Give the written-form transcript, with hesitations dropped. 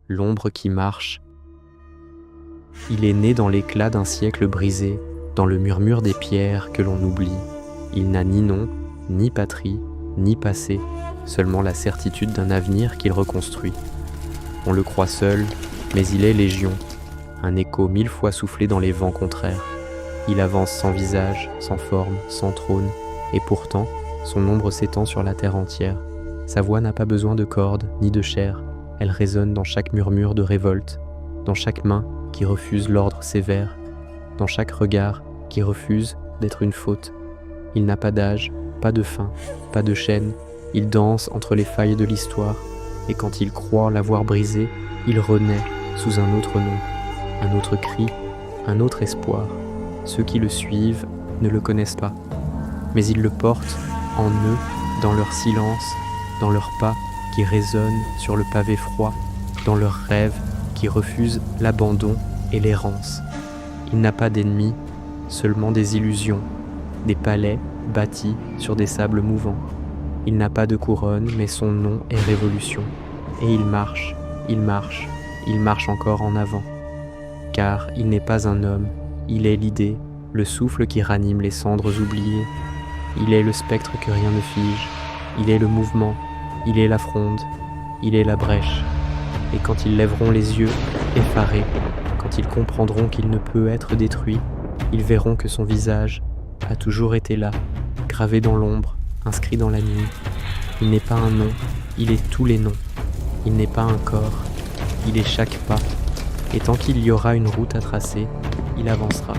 l'ombre qui marche. Il est né dans l'éclat d'un siècle brisé, dans le murmure des pierres que l'on oublie. Il n'a ni nom, ni patrie, ni passé, seulement la certitude d'un avenir qu'il reconstruit. On le croit seul, mais il est légion, un écho 1000 fois soufflé dans les vents contraires. Il avance sans visage, sans forme, sans trône, et pourtant, son ombre s'étend sur la terre entière. Sa voix n'a pas besoin de cordes, ni de chair, elle résonne dans chaque murmure de révolte, dans chaque main qui refuse l'ordre sévère, dans chaque regard qui refuse d'être une faute. Il n'a pas d'âge, pas de fin, pas de chaîne, il danse entre les failles de l'histoire, et quand il croit l'avoir brisé, il renaît sous un autre nom, un autre cri, un autre espoir. Ceux qui le suivent ne le connaissent pas, mais ils le portent en eux, dans leur silence, dans leurs pas qui résonnent sur le pavé froid, dans leurs rêves qui refusent l'abandon et l'errance. Il n'a pas d'ennemis, seulement des illusions, des palais bâtis sur des sables mouvants. Il n'a pas de couronne, mais son nom est révolution. Et il marche, il marche, il marche encore en avant. Car il n'est pas un homme, il est l'idée, le souffle qui ranime les cendres oubliées. Il est le spectre que rien ne fige, il est le mouvement, il est la fronde, il est la brèche. Et quand ils lèveront les yeux, effarés, quand ils comprendront qu'il ne peut être détruit, ils verront que son visage a toujours été là, gravé dans l'ombre, inscrit dans la nuit. Il n'est pas un nom, il est tous les noms. Il n'est pas un corps, il est chaque pas. Et tant qu'il y aura une route à tracer, il avancera.